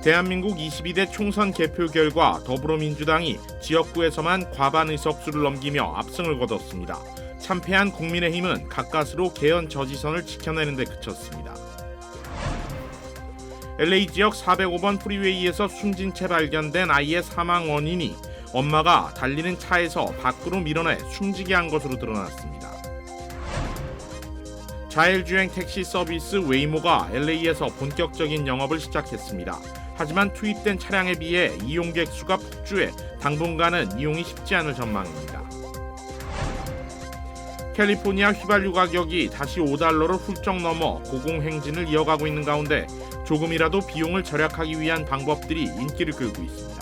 대한민국 22대 총선 개표 결과 더불어민주당이 지역구에서만 과반 의석수를 넘기며 압승을 거뒀습니다. 참패한 국민의힘은 가까스로 개헌 저지선을 지켜내는 데 그쳤습니다. LA 지역 405번 프리웨이에서 숨진 채 발견된 아이의 사망 원인이 엄마가 달리는 차에서 밖으로 밀어내 숨지게 한 것으로 드러났습니다. 자율주행 택시 서비스 웨이모가 LA에서 본격적인 영업을 시작했습니다. 하지만 투입된 차량에 비해 이용객 수가 폭주해 당분간은 이용이 쉽지 않을 전망입니다. 캘리포니아 휘발유 가격이 다시 $5를 훌쩍 넘어 고공행진을 이어가고 있는 가운데 조금이라도 비용을 절약하기 위한 방법들이 인기를 끌고 있습니다.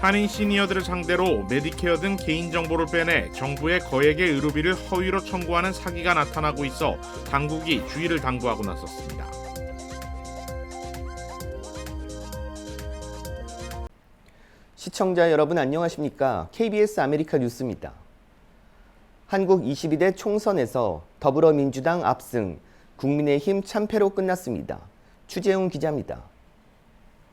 한인 시니어들을 상대로 메디케어 등 개인정보를 빼내 정부의 거액의 의료비를 허위로 청구하는 사기가 나타나고 있어 당국이 주의를 당부하고 나섰습니다. 시청자 여러분 안녕하십니까? KBS 아메리카 뉴스입니다. 한국 22대 총선에서 더불어민주당 압승, 국민의힘 참패로 끝났습니다. 추재훈 기자입니다.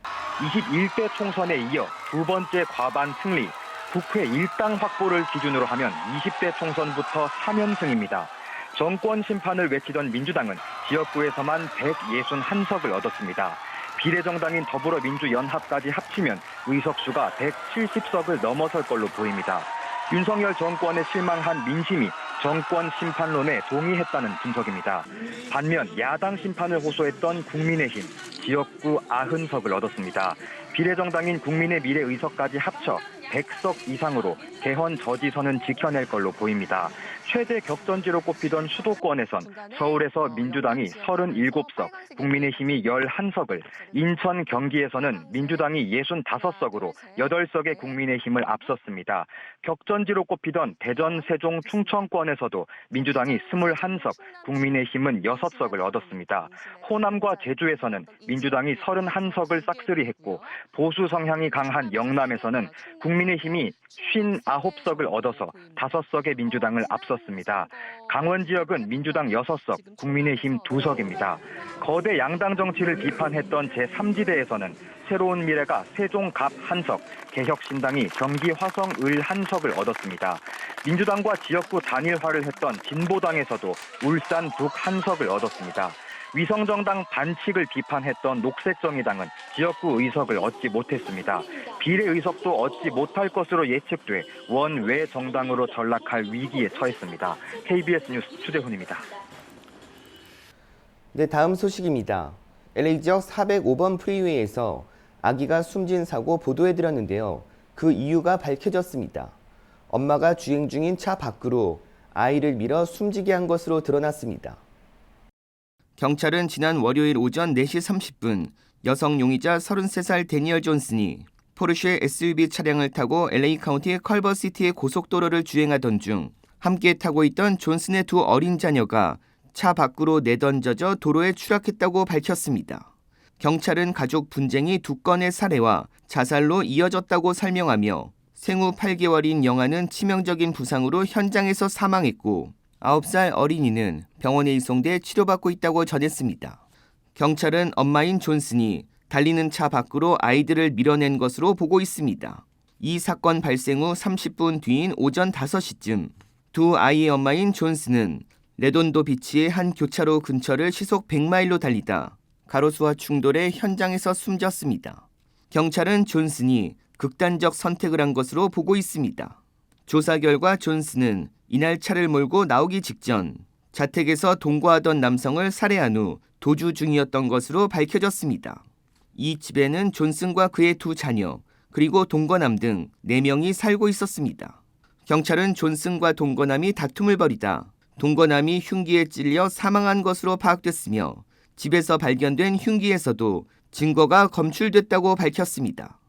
21대 총선에 이어 두 번째 과반 승리, 국회 일당 확보를 기준으로 하면 20대 총선부터 3연승입니다. 정권 심판을 외치던 민주당은 지역구에서만 161석을 얻었습니다. 비례정당인 더불어민주연합까지 합치면 의석수가 170석을 넘어설 걸로 보입니다. 윤석열 정권에 실망한 민심이 정권 심판론에 동의했다는 분석입니다. 반면 야당 심판을 호소했던 국민의힘, 지역구 90석을 얻었습니다. 비례정당인 국민의 미래 의석까지 합쳐 100석 이상으로 개헌 저지선은 지켜낼 걸로 보입니다. 최대 격전지로 꼽히던 수도권에선 서울에서 민주당이 37석, 국민의힘이 11석을, 인천, 경기에서는 민주당이 65석으로 8석의 국민의힘을 앞섰습니다. 격전지로 꼽히던 대전, 세종, 충청권에서도 민주당이 21석, 국민의힘은 6석을 얻었습니다. 호남과 제주에서는 민주당이 31석을 싹쓸이했고 보수 성향이 강한 영남에서는 국민의힘이 59석을 얻어서 5석의 민주당을 앞섰습니다. 강원 지역은 민주당 6석, 국민의힘 2석입니다. 거대 양당 정치를 비판했던 제3지대에서는 새로운 미래가 세종 갑 1석, 개혁신당이 경기 화성 을 1석을 얻었습니다. 민주당과 지역구 단일화를 했던 진보당에서도 울산 북 1석을 얻었습니다. 위성정당 반칙을 비판했던 녹색정의당은 지역구 의석을 얻지 못했습니다. 비례 의석도 얻지 못할 것으로 예측돼 원외 정당으로 전락할 위기에 처했습니다. KBS 뉴스 추재훈입니다. 네, 다음 소식입니다. LA 지역 405번 프리웨이에서 아기가 숨진 사고 보도해드렸는데요. 그 이유가 밝혀졌습니다. 엄마가 주행 중인 차 밖으로 아이를 밀어 숨지게 한 것으로 드러났습니다. 경찰은 지난 월요일 오전 4시 30분 여성 용의자 33살 데니얼 존슨이 포르쉐 SUV 차량을 타고 LA 카운티 컬버시티의 고속도로를 주행하던 중 함께 타고 있던 존슨의 두 어린 자녀가 차 밖으로 내던져져 도로에 추락했다고 밝혔습니다. 경찰은 가족 분쟁이 2건의 살해와 자살로 이어졌다고 설명하며 생후 8개월인 영아는 치명적인 부상으로 현장에서 사망했고 9살 어린이는 병원에 이송돼 치료받고 있다고 전했습니다. 경찰은 엄마인 존슨이 달리는 차 밖으로 아이들을 밀어낸 것으로 보고 있습니다. 이 사건 발생 후 30분 뒤인 오전 5시쯤 두 아이의 엄마인 존슨은 레돈도 비치의 한 교차로 근처를 시속 100마일로 달리다 가로수와 충돌해 현장에서 숨졌습니다. 경찰은 존슨이 극단적 선택을 한 것으로 보고 있습니다. 조사 결과 존슨은 이날 차를 몰고 나오기 직전 자택에서 동거하던 남성을 살해한 후 도주 중이었던 것으로 밝혀졌습니다. 이 집에는 존슨과 그의 두 자녀, 그리고 동거남 등 4명이 살고 있었습니다. 경찰은 존슨과 동거남이 다툼을 벌이다 동거남이 흉기에 찔려 사망한 것으로 파악됐으며 집에서 발견된 흉기에서도 증거가 검출됐다고 밝혔습니다.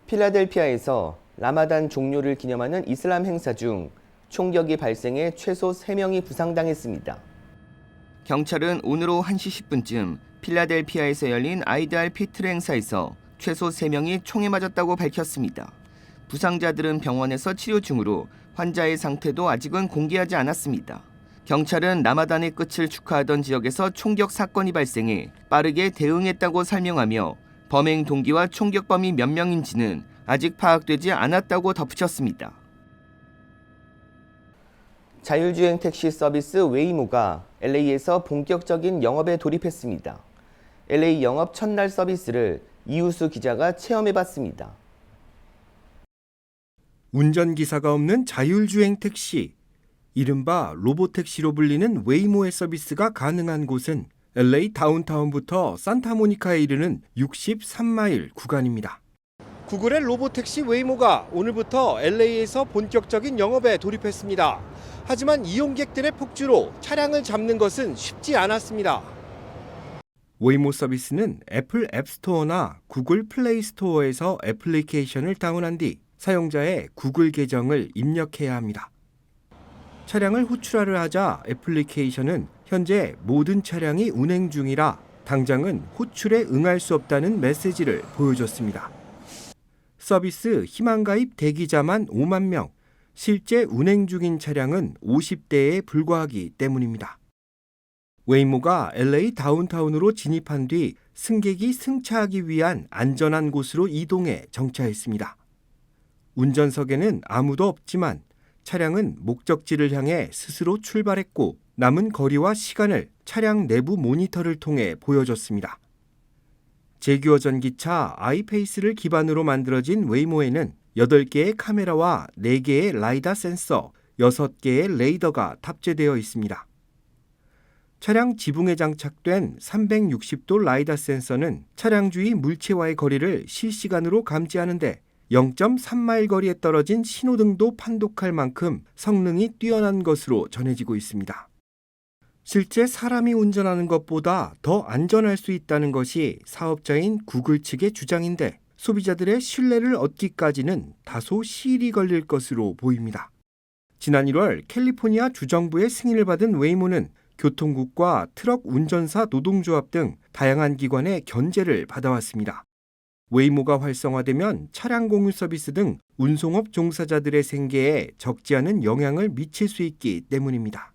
필라델피아에서 라마단 종료를 기념하는 이슬람 행사 중 총격이 발생해 최소 3명이 부상당했습니다. 경찰은 오늘 오후 1시 10분쯤 필라델피아에서 열린 아이드 알 피트르 행사에서 최소 3명이 총에 맞았다고 밝혔습니다. 부상자들은 병원에서 치료 중으로 환자의 상태도 아직은 공개하지 않았습니다. 경찰은 라마단의 끝을 축하하던 지역에서 총격 사건이 발생해 빠르게 대응했다고 설명하며 범행 동기와 총격범이 몇 명인지는 아직 파악되지 않았다고 덧붙였습니다. 자율주행 택시 서비스 웨이모가 LA에서 본격적인 영업에 돌입했습니다. LA 영업 첫날 서비스를 이우수 기자가 체험해봤습니다. 운전기사가 없는 자율주행 택시, 이른바 로보택시로 불리는 웨이모의 서비스가 가능한 곳은 LA 다운타운부터 산타모니카에 이르는 63마일 구간입니다. 구글의 로보택시 웨이모가 오늘부터 LA에서 본격적인 영업에 돌입했습니다. 하지만 이용객들의 폭주로 차량을 잡는 것은 쉽지 않았습니다. 웨이모 서비스는 애플 앱스토어나 구글 플레이 스토어에서 애플리케이션을 다운한 뒤 사용자의 구글 계정을 입력해야 합니다. 차량을 호출하려 하자 애플리케이션은 현재 모든 차량이 운행 중이라 당장은 호출에 응할 수 없다는 메시지를 보여줬습니다. 서비스 희망가입 대기자만 5만 명, 실제 운행 중인 차량은 50대에 불과하기 때문입니다. 웨이모가 LA 다운타운으로 진입한 뒤 승객이 승차하기 위한 안전한 곳으로 이동해 정차했습니다. 운전석에는 아무도 없지만 차량은 목적지를 향해 스스로 출발했고 남은 거리와 시간을 차량 내부 모니터를 통해 보여줬습니다. 제규어 전기차 아이페이스를 기반으로 만들어진 웨이모에는 8개의 카메라와 4개의 라이다 센서, 6개의 레이더가 탑재되어 있습니다. 차량 지붕에 장착된 360도 라이다 센서는 차량 주위 물체와의 거리를 실시간으로 감지하는데 0.3마일 거리에 떨어진 신호등도 판독할 만큼 성능이 뛰어난 것으로 전해지고 있습니다. 실제 사람이 운전하는 것보다 더 안전할 수 있다는 것이 사업자인 구글 측의 주장인데 소비자들의 신뢰를 얻기까지는 다소 시일이 걸릴 것으로 보입니다. 지난 1월 캘리포니아 주정부의 승인을 받은 웨이모는 교통국과 트럭 운전사 노동조합 등 다양한 기관의 견제를 받아왔습니다. 웨이모가 활성화되면 차량 공유 서비스 등 운송업 종사자들의 생계에 적지 않은 영향을 미칠 수 있기 때문입니다.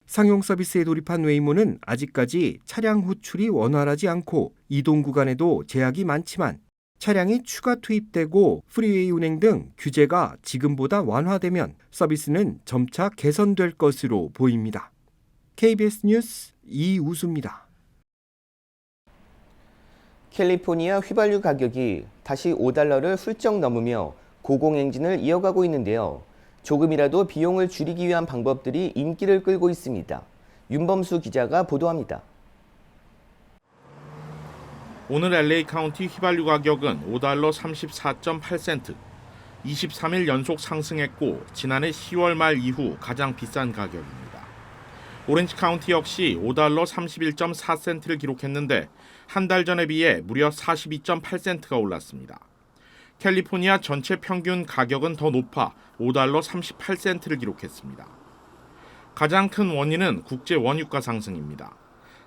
상용 서비스에 돌입한 웨이모는 아직까지 차량 호출이 원활하지 않고 이동 구간에도 제약이 많지만 차량이 추가 투입되고 프리웨이 운행 등 규제가 지금보다 완화되면 서비스는 점차 개선될 것으로 보입니다. KBS 뉴스 이우수입니다. 캘리포니아 휘발유 가격이 다시 $5를 훌쩍 넘으며 고공행진을 이어가고 있는데요. 조금이라도 비용을 줄이기 위한 방법들이 인기를 끌고 있습니다. 윤범수 기자가 보도합니다. 오늘 LA 카운티 휘발유 가격은 $5.34.8센트, 23일 연속 상승했고 지난해 10월 말 이후 가장 비싼 가격입니다. 오렌지 카운티 역시 $5.31.4센트를 기록했는데 한 달 전에 비해 무려 42.8센트가 올랐습니다. 캘리포니아 전체 평균 가격은 더 높아 $5.38센트를 기록했습니다. 가장 큰 원인은 국제 원유가 상승입니다.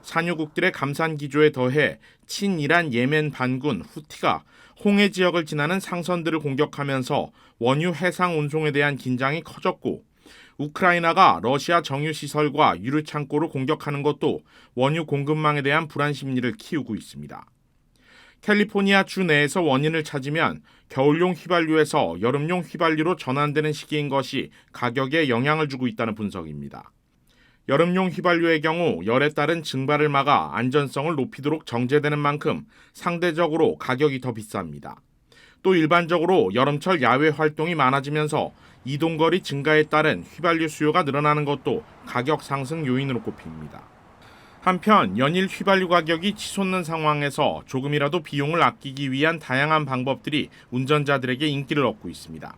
산유국들의 감산 기조에 더해 친이란 예멘 반군 후티가 홍해 지역을 지나는 상선들을 공격하면서 원유 해상 운송에 대한 긴장이 커졌고 우크라이나가 러시아 정유시설과 유류 창고를 공격하는 것도 원유 공급망에 대한 불안 심리를 키우고 있습니다. 캘리포니아 주 내에서 원인을 찾으면 겨울용 휘발유에서 여름용 휘발유로 전환되는 시기인 것이 가격에 영향을 주고 있다는 분석입니다. 여름용 휘발유의 경우 열에 따른 증발을 막아 안전성을 높이도록 정제되는 만큼 상대적으로 가격이 더 비쌉니다. 또 일반적으로 여름철 야외 활동이 많아지면서 이동거리 증가에 따른 휘발유 수요가 늘어나는 것도 가격 상승 요인으로 꼽힙니다. 한편 연일 휘발유 가격이 치솟는 상황에서 조금이라도 비용을 아끼기 위한 다양한 방법들이 운전자들에게 인기를 얻고 있습니다.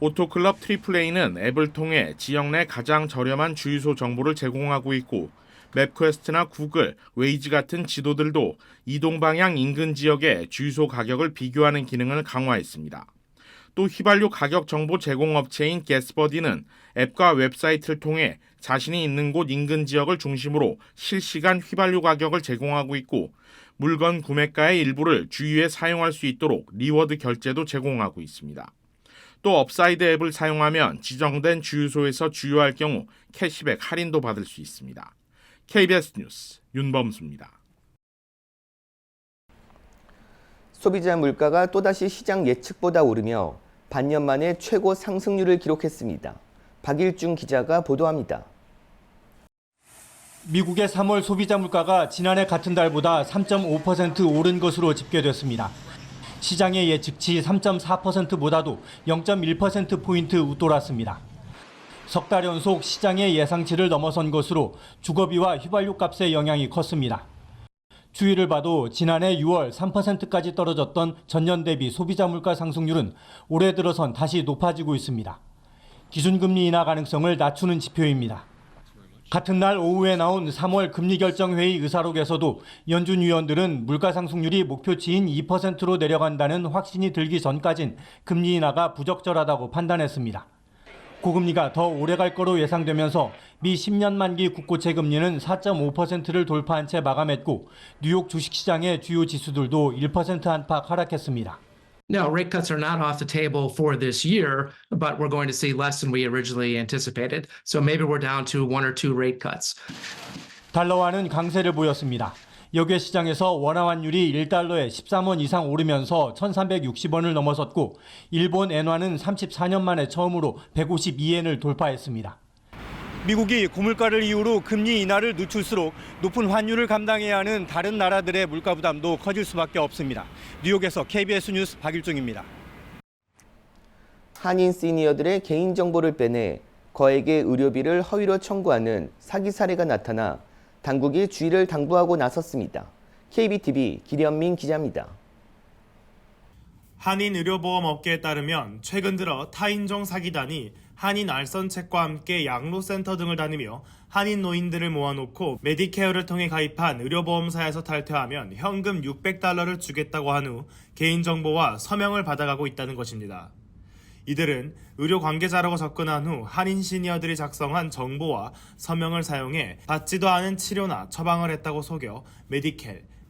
오토클럽 AAA는 앱을 통해 지역 내 가장 저렴한 주유소 정보를 제공하고 있고 맵퀘스트나 구글, 웨이즈 같은 지도들도 이동 방향 인근 지역의 주유소 가격을 비교하는 기능을 강화했습니다. 또 휘발유 가격 정보 제공 업체인 게스버디는 앱과 웹사이트를 통해 자신이 있는 곳 인근 지역을 중심으로 실시간 휘발유 가격을 제공하고 있고 물건 구매가의 일부를 주유에 사용할 수 있도록 리워드 결제도 제공하고 있습니다. 또 업사이드 앱을 사용하면 지정된 주유소에서 주유할 경우 캐시백 할인도 받을 수 있습니다. KBS 뉴스 윤범수입니다. 소비자 물가가 또다시 시장 예측보다 오르며 반년 만에 최고 상승률을 기록했습니다. 박일중 기자가 보도합니다. 미국의 3월 소비자 물가가 지난해 같은 달보다 3.5% 오른 것으로 집계됐습니다. 시장의 예측치 3.4%보다도 0.1%포인트 웃돌았습니다. 석 달 연속 시장의 예상치를 넘어선 것으로 주거비와 휘발유 값의 영향이 컸습니다. 추이를 봐도 지난해 6월 3%까지 떨어졌던 전년 대비 소비자 물가 상승률은 올해 들어선 다시 높아지고 있습니다. 기준금리 인하 가능성을 낮추는 지표입니다. 같은 날 오후에 나온 3월 금리결정회의 의사록에서도 연준 위원들은 물가 상승률이 목표치인 2%로 내려간다는 확신이 들기 전까진 금리 인하가 부적절하다고 판단했습니다. 고금리가 더 오래 갈 거로 예상되면서 미 10년 만기 국고채 금리는 4.5%를 돌파한 채 마감했고 뉴욕 주식시장의 주요 지수들도 1% 안팎 하락했습니다. No, rate cuts are not off the table for this year, but we're going to see less than we originally anticipated. So maybe we're down to 1 or 2 rate cuts. 달러화는 강세를 보였습니다. 역외 시장에서 원화 환율이 1달러에 13원 이상 오르면서 1,360원을 넘어섰고 일본 엔화는 34년 만에 처음으로 152엔을 돌파했습니다. 미국이 고물가를 이유로 금리 인하를 늦출수록 높은 환율을 감당해야 하는 다른 나라들의 물가 부담도 커질 수밖에 없습니다. 뉴욕에서 KBS 뉴스 박일중입니다. 한인 시니어들의 개인정보를 빼내 거액의 의료비를 허위로 청구하는 사기 사례가 나타나 당국이 주의를 당부하고 나섰습니다. KBTV 기련민 기자입니다. 한인 의료보험 업계에 따르면 최근 들어 타인정 사기단이 한인 알선책과 함께 양로센터 등을 다니며 한인 노인들을 모아놓고 메디케어를 통해 가입한 의료보험사에서 탈퇴하면 현금 $600를 주겠다고 한 후 개인정보와 서명을 받아가고 있다는 것입니다. 이들은 의료 관계자라고 접근한 후 한인 시니어들이 작성한 정보와 서명을 사용해 받지도 않은 치료나 처방을 했다고 속여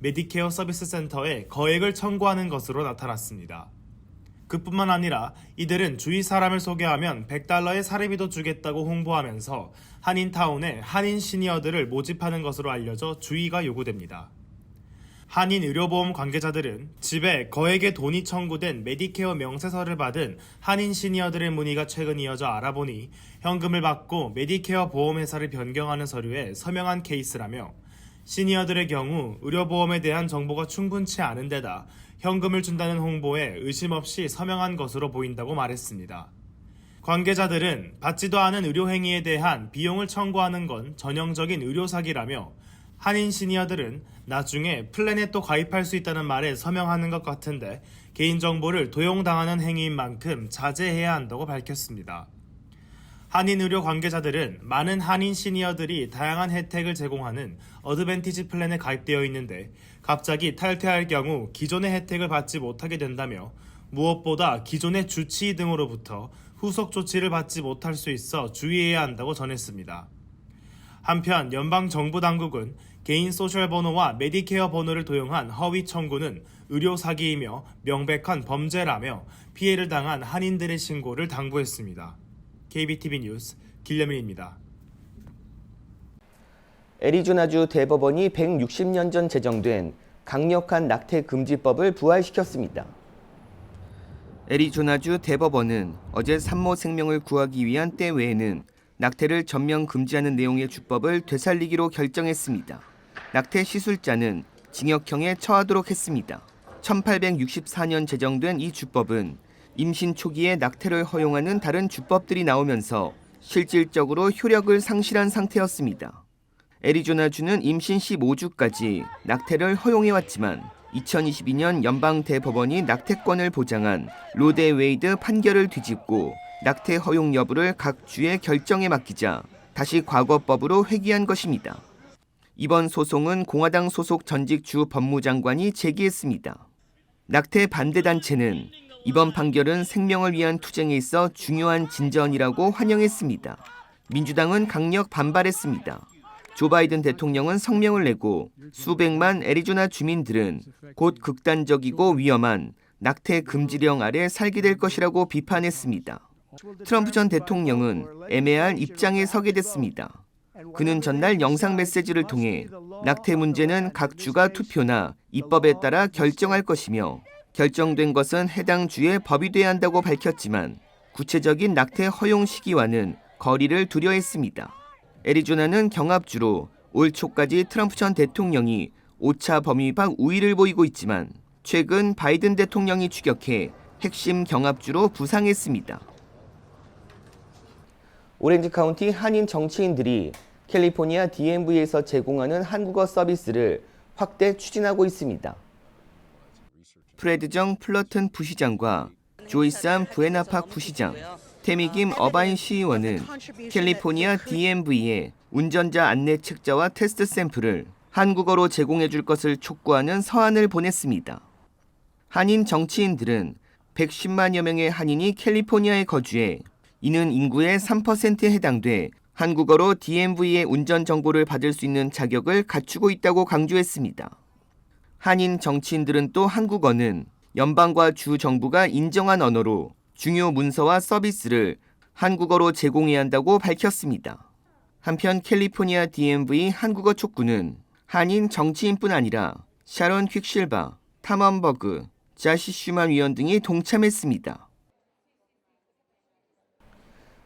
메디케어 서비스 센터에 거액을 청구하는 것으로 나타났습니다. 그뿐만 아니라 이들은 주위 사람을 소개하면 $100의 사례비도 주겠다고 홍보하면서 한인타운에 한인 시니어들을 모집하는 것으로 알려져 주의가 요구됩니다. 한인 의료보험 관계자들은 집에 거액의 돈이 청구된 메디케어 명세서를 받은 한인 시니어들의 문의가 최근 이어져 알아보니 현금을 받고 메디케어 보험회사를 변경하는 서류에 서명한 케이스라며 시니어들의 경우 의료보험에 대한 정보가 충분치 않은 데다 현금을 준다는 홍보에 의심 없이 서명한 것으로 보인다고 말했습니다. 관계자들은 받지도 않은 의료행위에 대한 비용을 청구하는 건 전형적인 의료사기라며 한인 시니어들은 나중에 플랜에 또 가입할 수 있다는 말에 서명하는 것 같은데 개인정보를 도용당하는 행위인 만큼 자제해야 한다고 밝혔습니다. 한인 의료 관계자들은 많은 한인 시니어들이 다양한 혜택을 제공하는 어드밴티지 플랜에 가입되어 있는데 갑자기 탈퇴할 경우 기존의 혜택을 받지 못하게 된다며 무엇보다 기존의 주치의 등으로부터 후속 조치를 받지 못할 수 있어 주의해야 한다고 전했습니다. 한편 연방정부 당국은 개인 소셜 번호와 메디케어 번호를 도용한 허위 청구는 의료 사기이며 명백한 범죄라며 피해를 당한 한인들의 신고를 당부했습니다. KBTV 뉴스 길려민입니다. 애리조나주 대법원이 160년 전 제정된 강력한 낙태 금지법을 부활시켰습니다. 애리조나주 대법원은 어제 산모 생명을 구하기 위한 때 외에는 낙태를 전면 금지하는 내용의 주법을 되살리기로 결정했습니다. 낙태 시술자는 징역형에 처하도록 했습니다. 1864년 제정된 이 주법은 임신 초기에 낙태를 허용하는 다른 주법들이 나오면서 실질적으로 효력을 상실한 상태였습니다. 애리조나주는 임신 15주까지 낙태를 허용해왔지만 2022년 연방대법원이 낙태권을 보장한 로데 웨이드 판결을 뒤집고 낙태 허용 여부를 각 주의 결정에 맡기자 다시 과거법으로 회귀한 것입니다. 이번 소송은 공화당 소속 전직 주 법무장관이 제기했습니다. 낙태 반대단체는 이번 판결은 생명을 위한 투쟁에 있어 중요한 진전이라고 환영했습니다. 민주당은 강력 반발했습니다. 조 바이든 대통령은 성명을 내고 수백만 애리조나 주민들은 곧 극단적이고 위험한 낙태 금지령 아래 살게 될 것이라고 비판했습니다. 트럼프 전 대통령은 애매한 입장에 서게 됐습니다. 그는 전날 영상 메시지를 통해 낙태 문제는 각 주가 투표나 입법에 따라 결정할 것이며 결정된 것은 해당 주의 법이 돼야 한다고 밝혔지만 구체적인 낙태 허용 시기와는 거리를 두려 했습니다. 애리조나는 경합주로 올 초까지 트럼프 전 대통령이 5차 범위 위반 우위를 보이고 있지만 최근 바이든 대통령이 추격해 핵심 경합주로 부상했습니다. 오렌지 카운티 한인 정치인들이 캘리포니아 DMV에서 제공하는 한국어 서비스를 확대 추진하고 있습니다. 프레드정 플러튼 부시장과 조이삼 부에나팍 부시장, 태미김 어바인 시의원은 캘리포니아 DMV에 운전자 안내 책자와 테스트 샘플을 한국어로 제공해 줄 것을 촉구하는 서한을 보냈습니다. 한인 정치인들은 110만여 명의 한인이 캘리포니아에 거주해 이는 인구의 3%에 해당돼 한국어로 DMV의 운전 정보를 받을 수 있는 자격을 갖추고 있다고 강조했습니다. 한인 정치인들은 또 한국어는 연방과 주 정부가 인정한 언어로 중요 문서와 서비스를 한국어로 제공해야 한다고 밝혔습니다. 한편 캘리포니아 DMV 한국어 촉구는 한인 정치인뿐 아니라 샤론 퀵실바, 탐 엄버그, 자시 슈만 위원 등이 동참했습니다.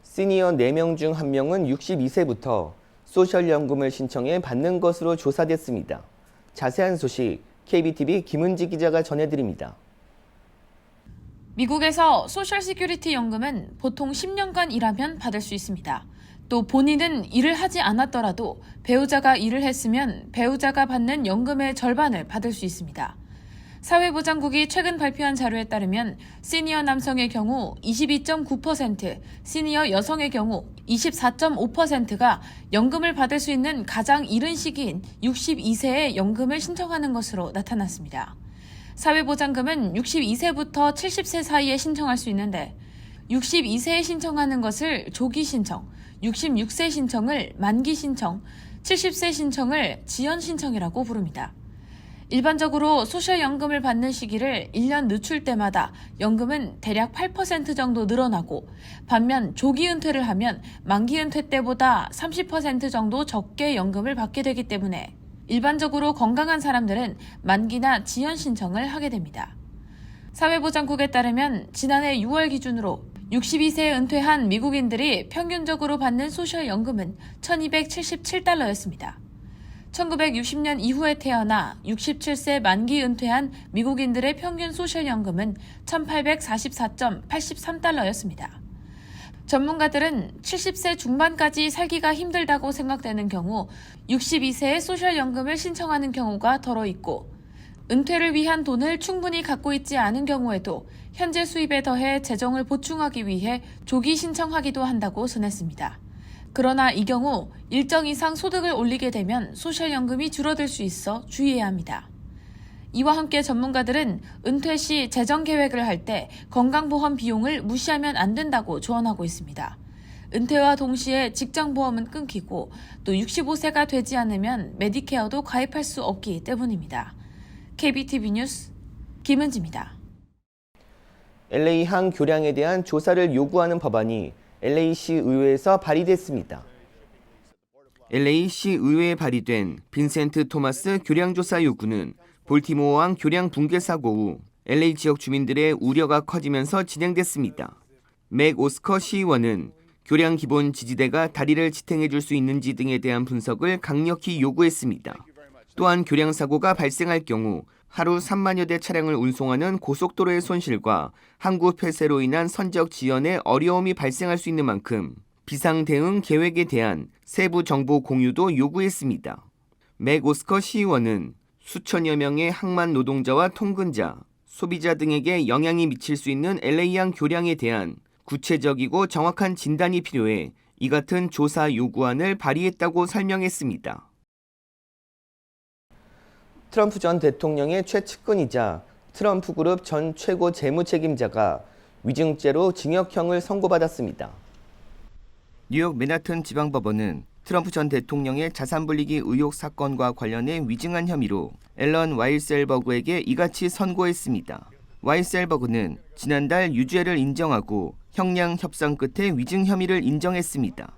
시니어 4명 중 1명은 62세부터 소셜연금을 신청해 받는 것으로 조사됐습니다. 자세한 소식 KBTV 김은지 기자가 전해드립니다. 미국에서 소셜 시큐리티 연금은 보통 10년간 일하면 받을 수 있습니다. 또 본인은 일을 하지 않았더라도 배우자가 일을 했으면 배우자가 받는 연금의 절반을 받을 수 있습니다. 사회보장국이 최근 발표한 자료에 따르면 시니어 남성의 경우 22.9%, 시니어 여성의 경우 24.5%가 연금을 받을 수 있는 가장 이른 시기인 62세에 연금을 신청하는 것으로 나타났습니다. 사회보장금은 62세부터 70세 사이에 신청할 수 있는데 62세에 신청하는 것을 조기 신청, 66세 신청을 만기 신청, 70세 신청을 지연 신청이라고 부릅니다. 일반적으로 소셜연금을 받는 시기를 1년 늦출 때마다 연금은 대략 8% 정도 늘어나고 반면 조기 은퇴를 하면 만기 은퇴 때보다 30% 정도 적게 연금을 받게 되기 때문에 일반적으로 건강한 사람들은 만기나 지연 신청을 하게 됩니다. 사회보장국에 따르면 지난해 6월 기준으로 62세에 은퇴한 미국인들이 평균적으로 받는 소셜연금은 $1,277였습니다. 1960년 이후에 태어나 67세 만기 은퇴한 미국인들의 평균 소셜연금은 $1,844.83였습니다. 전문가들은 70세 중반까지 살기가 힘들다고 생각되는 경우 62세에 소셜연금을 신청하는 경우가 더러 있고 은퇴를 위한 돈을 충분히 갖고 있지 않은 경우에도 현재 수입에 더해 재정을 보충하기 위해 조기 신청하기도 한다고 전했습니다. 그러나 이 경우 일정 이상 소득을 올리게 되면 소셜연금이 줄어들 수 있어 주의해야 합니다. 이와 함께 전문가들은 은퇴 시 재정 계획을 할 때 건강보험 비용을 무시하면 안 된다고 조언하고 있습니다. 은퇴와 동시에 직장보험은 끊기고 또 65세가 되지 않으면 메디케어도 가입할 수 없기 때문입니다. KBTV 뉴스 김은지입니다. LA 항 교량에 대한 조사를 요구하는 법안이 LA시 의회에서 발의됐습니다. LA시 의회에 발의된 빈센트 토마스 교량조사 요구는 볼티모어항 교량 붕괴 사고 후 LA 지역 주민들의 우려가 커지면서 진행됐습니다. 맥 오스커 시의원은 교량 기본 지지대가 다리를 지탱해 줄 수 있는지 등에 대한 분석을 강력히 요구했습니다. 또한 교량 사고가 발생할 경우 하루 3만여 대 차량을 운송하는 고속도로의 손실과 항구 폐쇄로 인한 선적 지연에 어려움이 발생할 수 있는 만큼 비상 대응 계획에 대한 세부 정보 공유도 요구했습니다. 맥 오스커 시의원은 수천여 명의 항만 노동자와 통근자, 소비자 등에게 영향이 미칠 수 있는 LA항 교량에 대한 구체적이고 정확한 진단이 필요해 이 같은 조사 요구안을 발의했다고 설명했습니다. 트럼프 전 대통령의 최측근이자 트럼프 그룹 전 최고 재무 책임자가 위증죄로 징역형을 선고받았습니다. 뉴욕 맨하튼 지방법원은 트럼프 전 대통령의 자산 불리기 의혹 사건과 관련해 위증한 혐의로 앨런 와일셀버그에게 이같이 선고했습니다. 와이셀버그는 지난달 유죄를 인정하고 형량 협상 끝에 위증 혐의를 인정했습니다.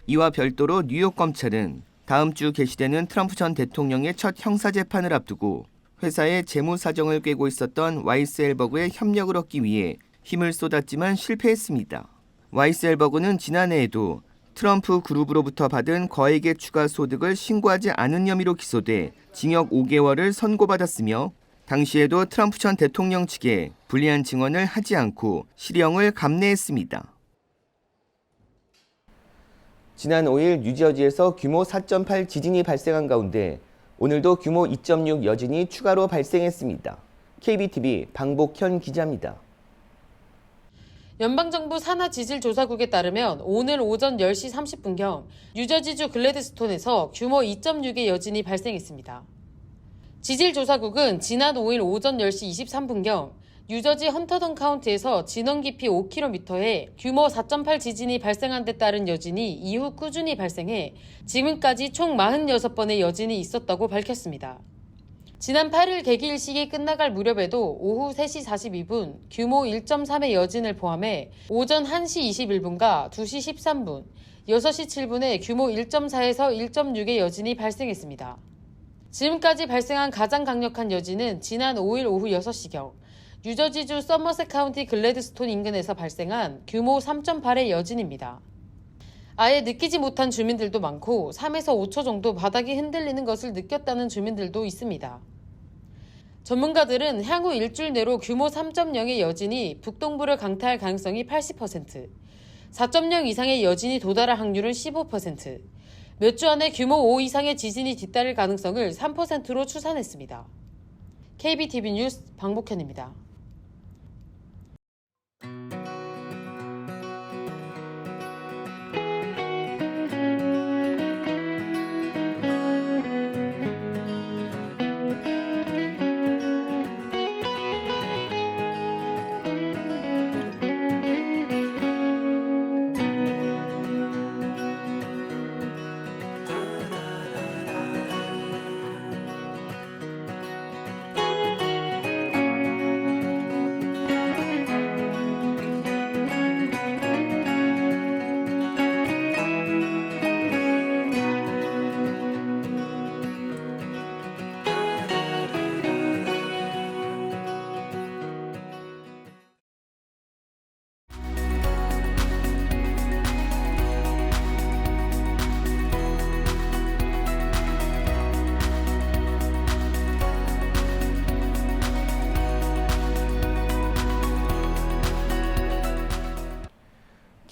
이와 별도로 뉴욕 검찰은 다음 주 개시되는 트럼프 전 대통령의 첫 형사재판을 앞두고 회사의 재무 사정을 꿰고 있었던 와이셀버그의 협력을 얻기 위해 힘을 쏟았지만 실패했습니다. 와이셀버그는 지난해에도 트럼프 그룹으로부터 받은 거액의 추가 소득을 신고하지 않은 혐의로 기소돼 징역 5개월을 선고받았으며 당시에도 트럼프 전 대통령 측에 불리한 증언을 하지 않고 실형을 감내했습니다. 지난 5일 뉴저지에서 규모 4.8 지진이 발생한 가운데 오늘도 규모 2.6 여진이 추가로 발생했습니다. KBTV 방복현 기자입니다. 연방정부 산하지질조사국에 따르면 오늘 오전 10시 30분경 뉴저지주 글래드스톤에서 규모 2.6의 여진이 발생했습니다. 지질조사국은 지난 5일 오전 10시 23분경 뉴저지 헌터던 카운티에서 진원 깊이 5km에 규모 4.8 지진이 발생한 데 따른 여진이 이후 꾸준히 발생해 지금까지 총 46번의 여진이 있었다고 밝혔습니다. 지난 8일 개기일식이 끝나갈 무렵에도 오후 3시 42분 규모 1.3의 여진을 포함해 오전 1시 21분과 2시 13분, 6시 7분에 규모 1.4에서 1.6의 여진이 발생했습니다. 지금까지 발생한 가장 강력한 여진은 지난 5일 오후 6시경 뉴저지주 서머셋 카운티 글래드스톤 인근에서 발생한 규모 3.8의 여진입니다. 아예 느끼지 못한 주민들도 많고 3에서 5초 정도 바닥이 흔들리는 것을 느꼈다는 주민들도 있습니다. 전문가들은 향후 일주일 내로 규모 3.0의 여진이 북동부를 강타할 가능성이 80%, 4.0 이상의 여진이 도달할 확률은 15%, 몇 주 안에 규모 5 이상의 지진이 뒤따를 가능성을 3%로 추산했습니다. KBTV 뉴스 방복현입니다.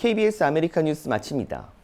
KBS 아메리카 뉴스 마칩니다.